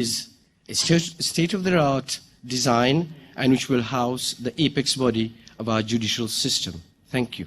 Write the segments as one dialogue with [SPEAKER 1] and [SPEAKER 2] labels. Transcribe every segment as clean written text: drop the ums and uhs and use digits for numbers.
[SPEAKER 1] is a state-of-the-art design and which will house the apex body of our judicial system. Thank you.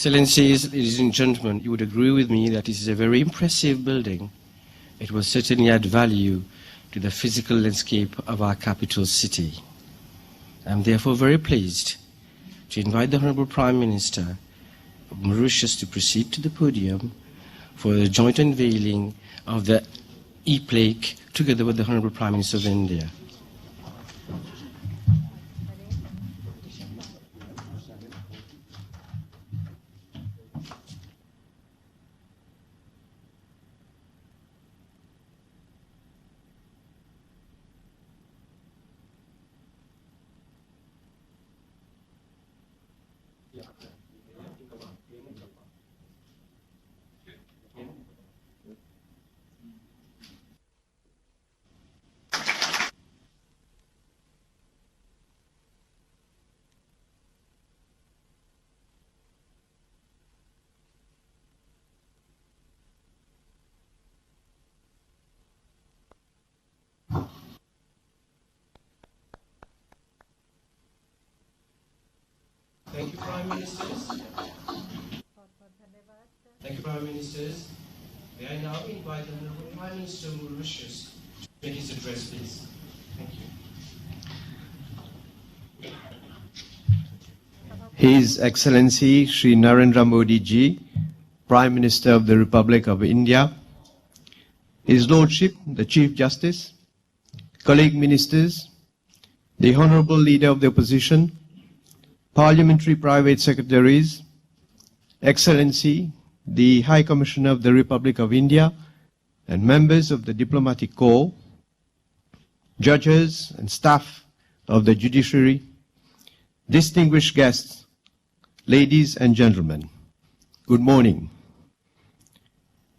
[SPEAKER 1] Excellencies, ladies and gentlemen, you would agree with me that this is a very impressive building. It will certainly add value to the physical landscape of our capital city. I am therefore very pleased to invite the Honorable Prime Minister of Mauritius to proceed to the podium for the joint unveiling of the e-plaque together with the Honorable Prime Minister of India. Thank you, Prime Ministers. Thank you, Prime Ministers. May I now invite the Honorable Prime Minister of Mauritius to make his address, please. Thank you.
[SPEAKER 2] His Excellency Shri Narendra Modi Ji, Prime Minister of the Republic of India, His Lordship, the Chief Justice, colleague ministers, the Honorable Leader of the Opposition, Parliamentary Private Secretaries, Excellency, the High Commissioner of the Republic of India, and members of the Diplomatic Corps, judges and staff of the judiciary, distinguished guests, ladies and gentlemen, good morning.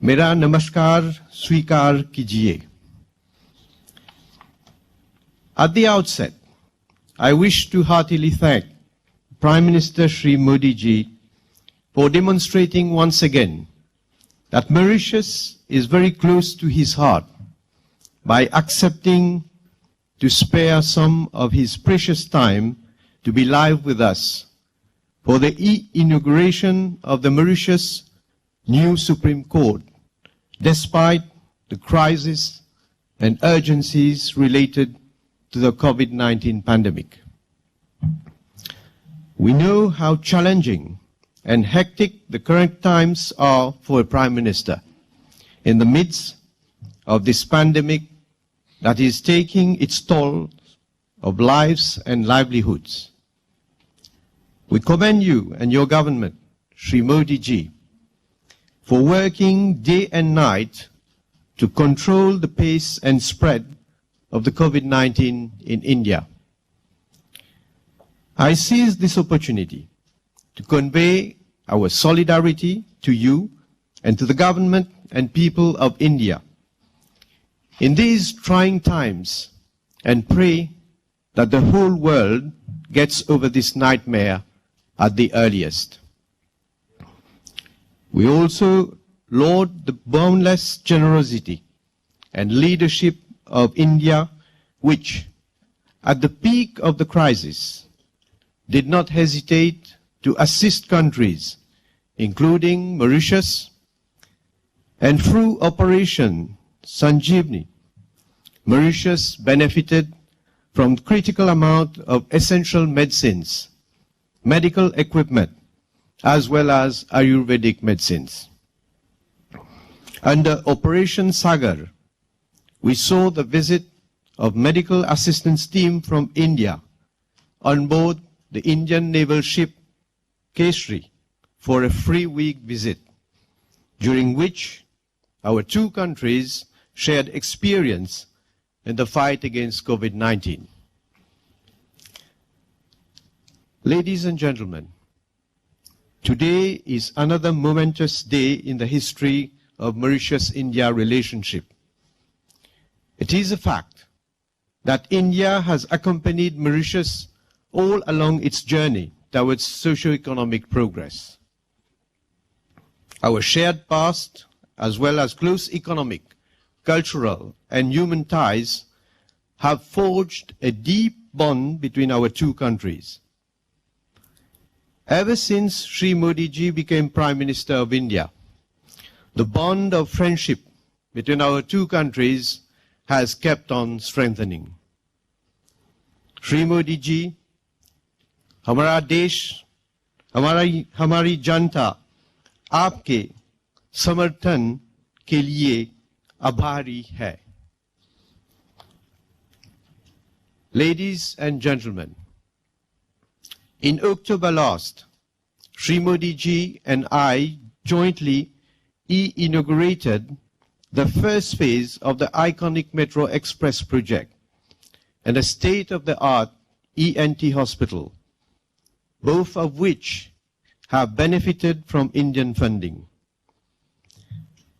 [SPEAKER 2] Mera namaskar swikar kijiye. At the outset, I wish to heartily thank Prime Minister Shri Modi Ji for demonstrating once again that Mauritius is very close to his heart by accepting to spare some of his precious time to be live with us for the inauguration of the Mauritius new Supreme Court, despite the crisis and urgencies related to the COVID-19 pandemic. We know how challenging and hectic the current times are for a Prime Minister in the midst of this pandemic that is taking its toll of lives and livelihoods. We commend you and your government, Shri Modi ji, for working day and night to control the pace and spread of the COVID-19 in India. I seize this opportunity to convey our solidarity to you and to the government and people of India in these trying times, and pray that the whole world gets over this nightmare at the earliest. We also laud the boundless generosity and leadership of India, which, at the peak of the crisis, did not hesitate to assist countries, including Mauritius, and through Operation Sanjeevani, Mauritius benefited from critical amount of essential medicines, medical equipment, as well as Ayurvedic medicines. Under Operation Sagar, we saw the visit of medical assistance team from India on board the Indian naval ship Kesari for a 3-week visit, during which our two countries shared experience in the fight against COVID-19. Ladies and gentlemen, today is another momentous day in the history of Mauritius-India relationship. It is a fact that India has accompanied Mauritius all along its journey towards socio-economic progress. Our shared past, as well as close economic, cultural, and human ties, have forged a deep bond between our two countries. Ever since Shri Modi ji became Prime Minister of India, the bond of friendship between our two countries has kept on strengthening. Shri Modi ji, हमारा देश, हमारी जनता आपके समर्थन के लिए आभारी है. Ladies and gentlemen, in October last, Shri Modi ji and I jointly inaugurated the first phase of the iconic Metro Express project and a state-of-the-art ENT hospital, both of which have benefited from Indian funding.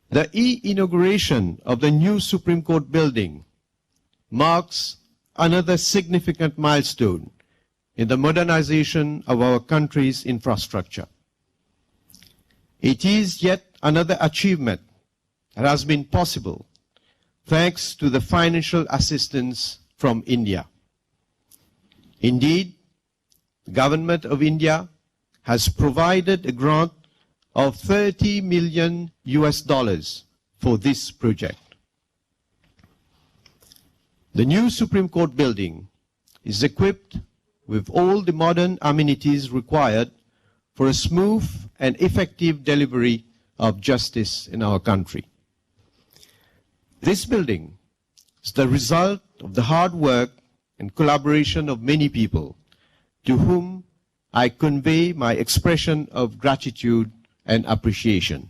[SPEAKER 2] The inauguration of the new Supreme Court building marks another significant milestone in the modernization of our country's infrastructure. It is yet another achievement that has been possible thanks to the financial assistance from India. Indeed, the Government of India has provided a grant of $30 million for this project. The new Supreme Court building is equipped with all the modern amenities required for a smooth and effective delivery of justice in our country. This building is the result of the hard work and collaboration of many people, to whom I convey my expression of gratitude and appreciation.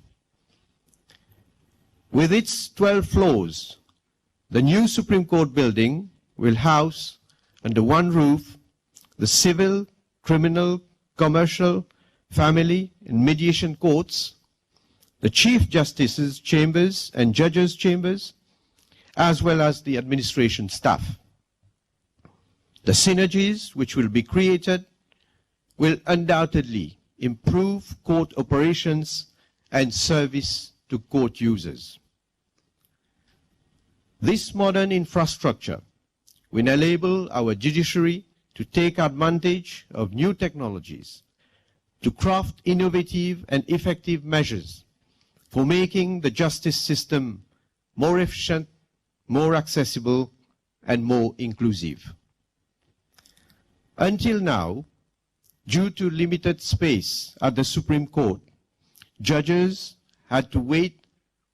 [SPEAKER 2] With its 12 floors, the new Supreme Court building will house under one roof the civil, criminal, commercial, family, and mediation courts, the Chief Justice's chambers and judges' chambers, as well as the administration staff. The synergies which will be created will undoubtedly improve court operations and service to court users. This modern infrastructure will enable our judiciary to take advantage of new technologies, to craft innovative and effective measures for making the justice system more efficient, more accessible, and more inclusive. Until now, due to limited space at the Supreme Court, judges had to wait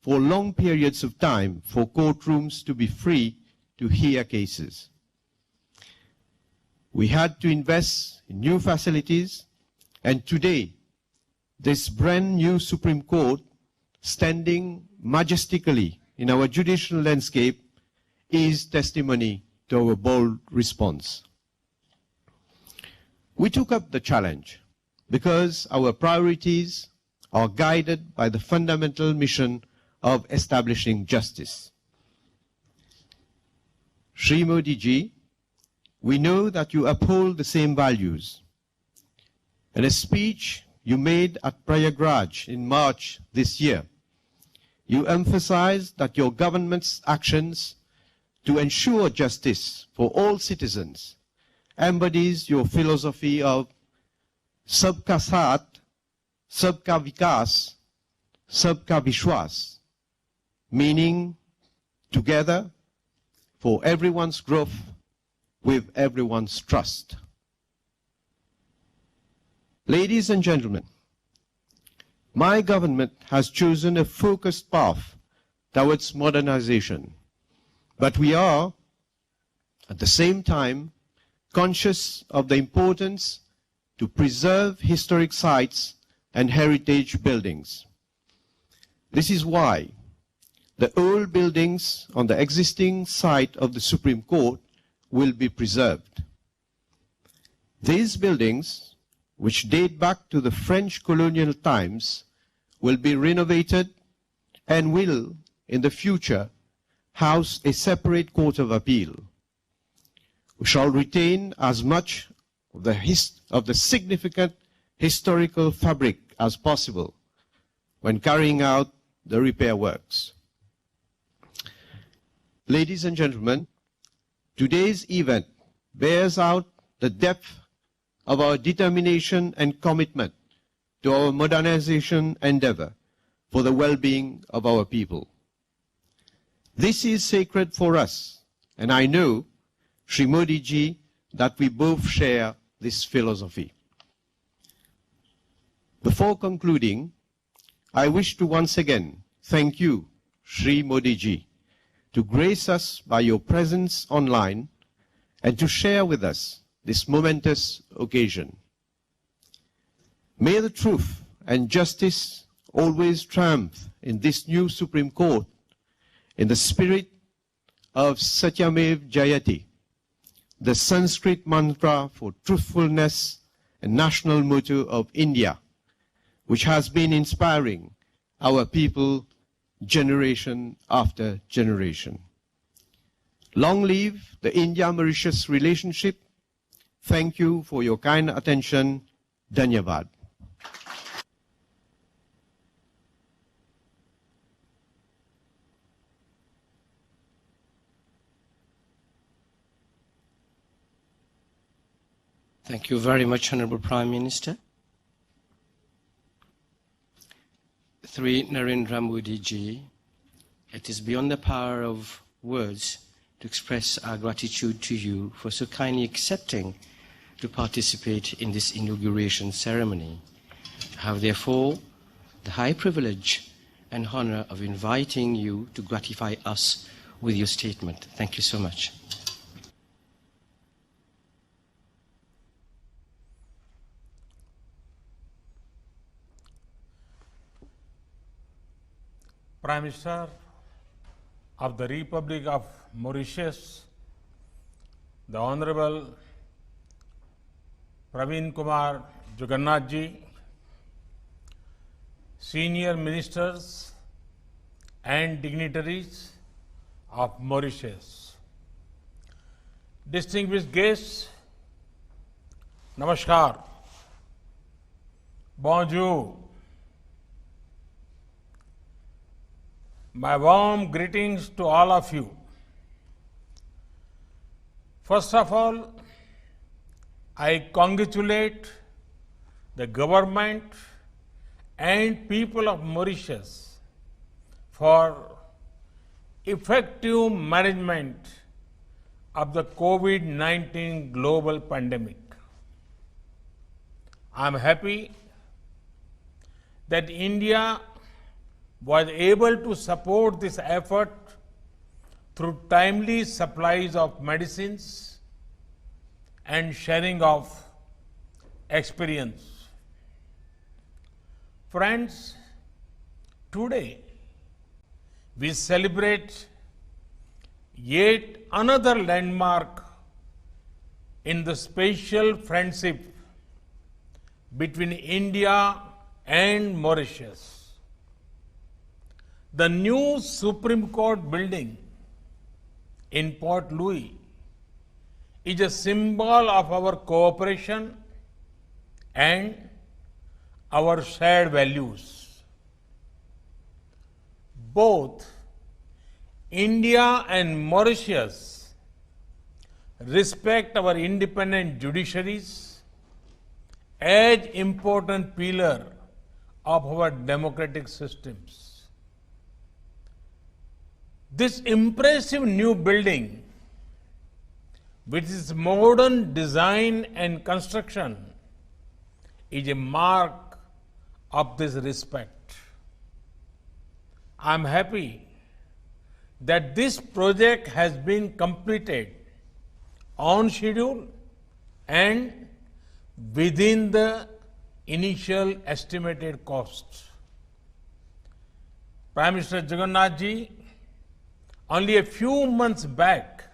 [SPEAKER 2] for long periods of time for courtrooms to be free to hear cases. We had to invest in new facilities, and today, this brand new Supreme Court, standing majestically in our judicial landscape, is testimony to our bold response. We took up the challenge because our priorities are guided by the fundamental mission of establishing justice. Shri Modi ji, we know that you uphold the same values. In a speech you made at Prayagraj in March this year, you emphasized that your government's actions to ensure justice for all citizens embodies your philosophy of Sabka Saath, Sabka Vikas, Sabka Vishwas, meaning together for everyone's growth with everyone's trust. Ladies and gentlemen, my government has chosen a focused path towards modernization, but we are, at the same time, conscious of the importance to preserve historic sites and heritage buildings. This is why the old buildings on the existing site of the Supreme Court will be preserved. These buildings, which date back to the French colonial times, will be renovated and will, in the future, house a separate court of appeal. We shall retain as much of the significant historical fabric as possible when carrying out the repair works. Ladies and gentlemen, today's event bears out the depth of our determination and commitment to our modernization endeavor for the well-being of our people. This is sacred for us, and I know, Shri Modi ji, that we both share this philosophy. Before concluding, I wish to once again thank you, Shri Modi ji, to grace us by your presence online and to share with us this momentous occasion. May the truth and justice always triumph in this new Supreme Court in the spirit of Satyamev Jayate, the Sanskrit mantra for truthfulness and national motto of India, which has been inspiring our people generation after generation. Long live the India-Mauritius relationship. Thank you for your kind attention. Dhanyavad.
[SPEAKER 1] Thank you very much, Honorable Prime Minister. Shri Narendra Modi ji, it is beyond the power of words to express our gratitude to you for so kindly accepting to participate in this inauguration ceremony. I have therefore the high privilege and honor of inviting you to gratify us with your statement. Thank you so much.
[SPEAKER 3] Prime Minister of the Republic of Mauritius, the Honorable Praveen Kumar Jugnauth ji, senior ministers and dignitaries of Mauritius, distinguished guests, Namaskar, Bonjour. My warm greetings to all of you. First of all, I congratulate the government and people of Mauritius for effective management of the COVID-19 global pandemic. I am happy that India was able to support this effort through timely supplies of medicines and sharing of experience. Friends, today we celebrate yet another landmark in the special friendship between India and Mauritius. The new Supreme Court building in Port Louis is a symbol of our cooperation and our shared values. Both India and Mauritius respect our independent judiciaries as important pillar of our democratic systems. This impressive new building, with its modern design and construction, is a mark of this respect. I am happy that this project has been completed on schedule and within the initial estimated costs. Prime Minister Jugnauth ji, only a few months back,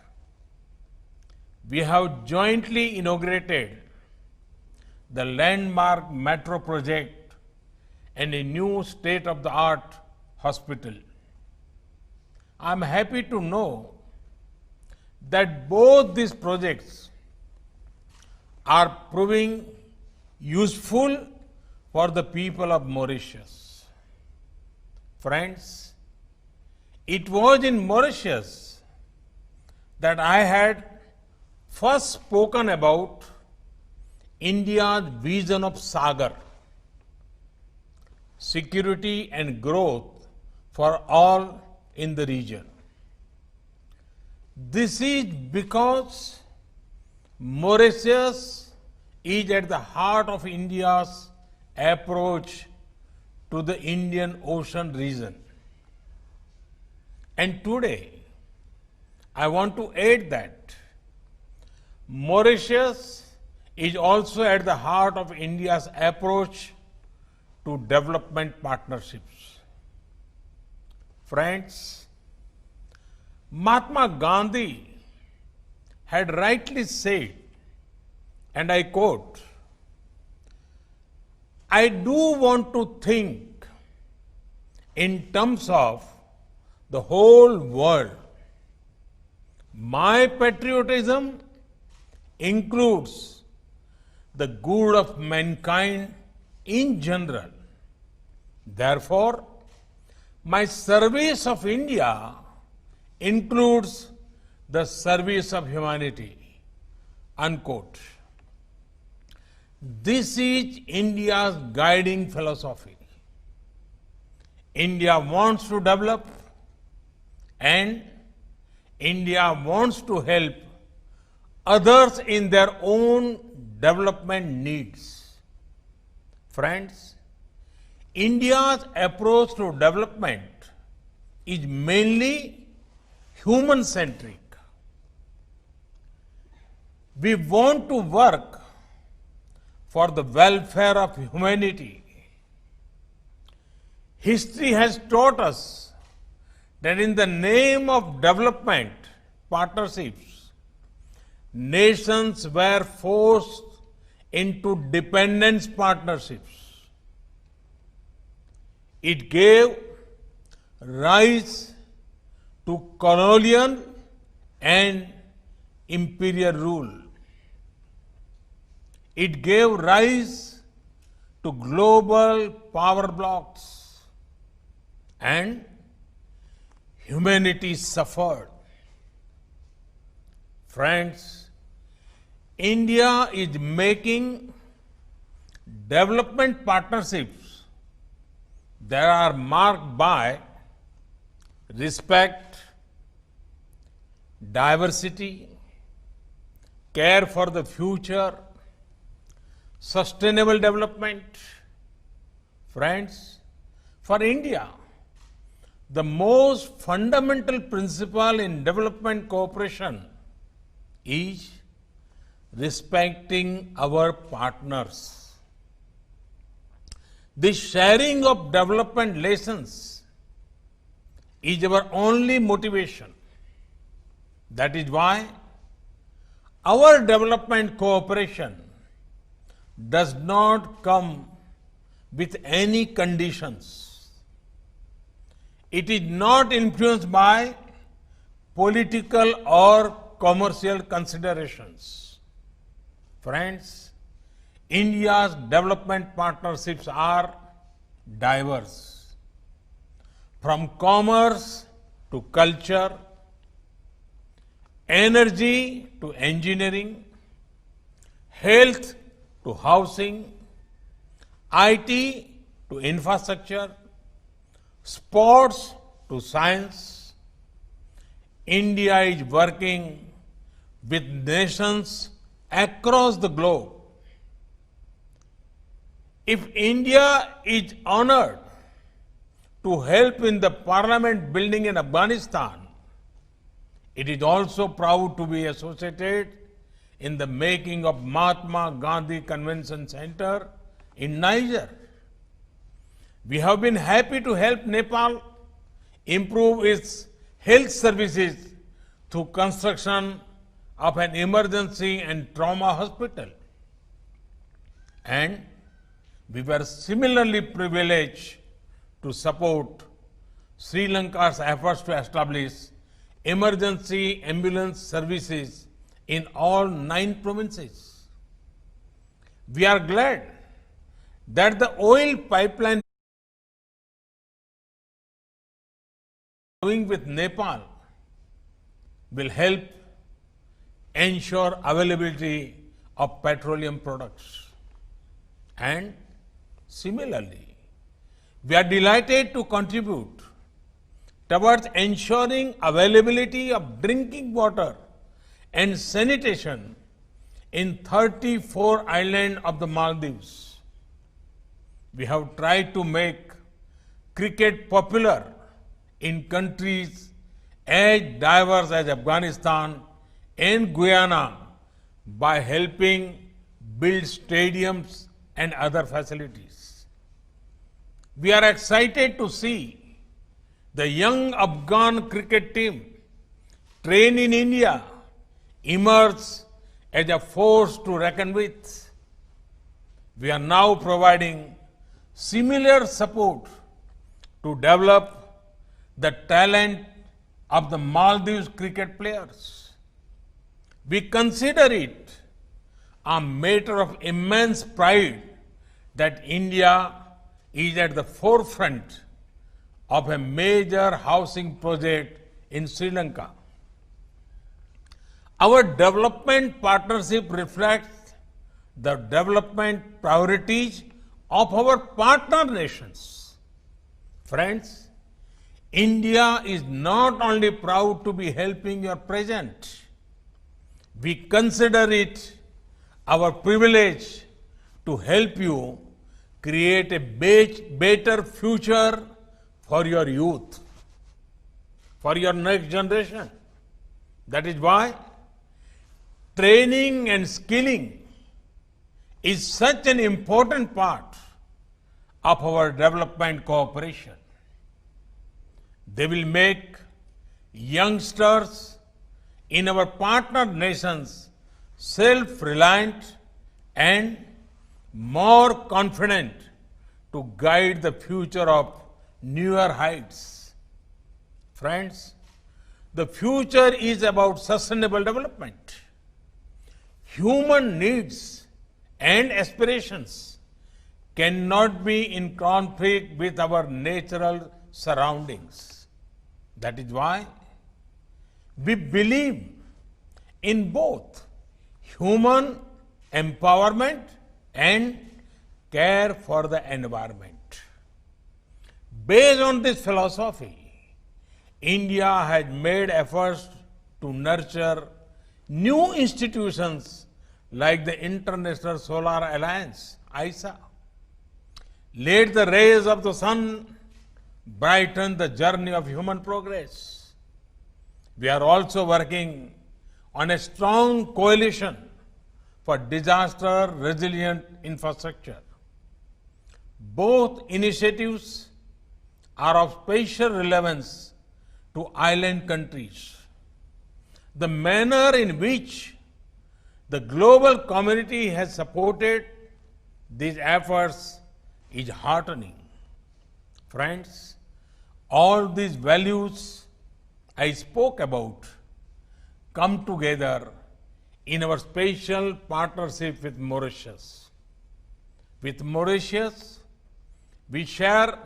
[SPEAKER 3] we have jointly inaugurated the landmark metro project and a new state-of-the-art hospital. I am happy to know that both these projects are proving useful for the people of Mauritius. Friends, it was in Mauritius that I had first spoken about India's vision of Sagar, security and growth for all in the region. This is because Mauritius is at the heart of India's approach to the Indian Ocean region. And today, I want to add that Mauritius is also at the heart of India's approach to development partnerships. Friends, Mahatma Gandhi had rightly said, and I quote, "I do want to think in terms of the whole world. My patriotism includes the good of mankind in general. Therefore, my service of India includes the service of humanity." Unquote. This is India's guiding philosophy. India wants to develop and India wants to help others in their own development needs. Friends, India's approach to development is mainly human-centric. We want to work for the welfare of humanity. History has taught us that in the name of development partnerships, nations were forced into dependence partnerships. It gave rise to colonial and imperial rule. It gave rise to global power blocks, and humanity suffered. Friends, India is making development partnerships that are marked by respect, diversity, care for the future, sustainable development. Friends, for India, the most fundamental principle in development cooperation is respecting our partners. The sharing of development lessons is our only motivation. That is why our development cooperation does not come with any conditions. It is not influenced by political or commercial considerations. Friends, India's development partnerships are diverse. From commerce to culture, energy to engineering, health to housing, IT to infrastructure, sports to science. India is working with nations across the globe. If India is honored to help in the parliament building in Afghanistan, it is also proud to be associated in the making of Mahatma Gandhi Convention Center in Niger. We have been happy to help Nepal improve its health services through construction of an emergency and trauma hospital. And we were similarly privileged to support Sri Lanka's efforts to establish emergency ambulance services in all 9 provinces. We are glad that the oil pipeline with Nepal will help ensure availability of petroleum products. And similarly, we are delighted to contribute towards ensuring availability of drinking water and sanitation in 34 islands of the Maldives. We have tried to make cricket popular in countries as diverse as Afghanistan and Guyana by helping build stadiums and other facilities. We are excited to see the young Afghan cricket team trained in India emerge as a force to reckon with. We are now providing similar support to develop the talent of the Maldives cricket players. We consider it a matter of immense pride that India is at the forefront of a major housing project in Sri Lanka. Our development partnership reflects the development priorities of our partner nations. Friends, India is not only proud to be helping your present, we consider it our privilege to help you create a better future for your youth, for your next generation. That is why training and skilling is such an important part of our development cooperation. They will make youngsters in our partner nations self-reliant and more confident to guide the future of newer heights. Friends, the future is about sustainable development. Human needs and aspirations cannot be in conflict with our natural surroundings. That is why we believe in both human empowerment and care for the environment. Based on this philosophy, India has made efforts to nurture new institutions like the International Solar Alliance, ISA. Let the rays of the sun brighten the journey of human progress. We are also working on a strong coalition for disaster-resilient infrastructure. Both initiatives are of special relevance to island countries. The manner in which the global community has supported these efforts is heartening. Friends, all these values I spoke about come together in our special partnership with Mauritius. With Mauritius, we share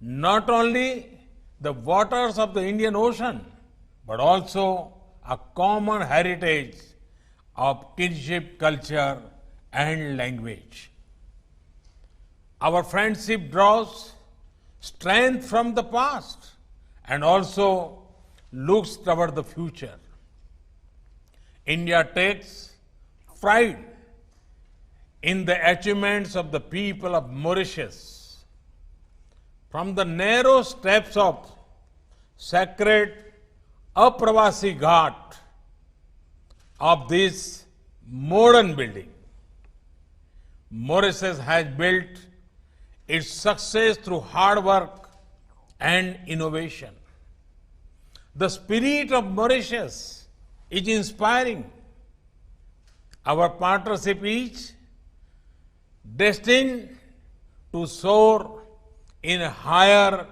[SPEAKER 3] not only the waters of the Indian Ocean, but also a common heritage of kinship, culture, and language. Our friendship draws strength from the past and also looks toward the future. India takes pride in the achievements of the people of Mauritius. From the narrow steps of sacred Apravasi Ghat of this modern building, Mauritius has built its success through hard work and innovation. The spirit of Mauritius is inspiring. Our partnership is destined to soar in higher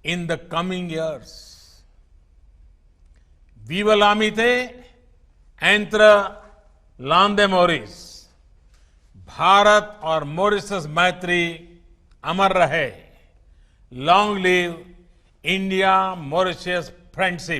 [SPEAKER 3] in the coming years. Viva l'amitié entre l'Inde Maurice. Bharat और Mauritius मैत्री अमर रहे. Long live India Mauritius friendship.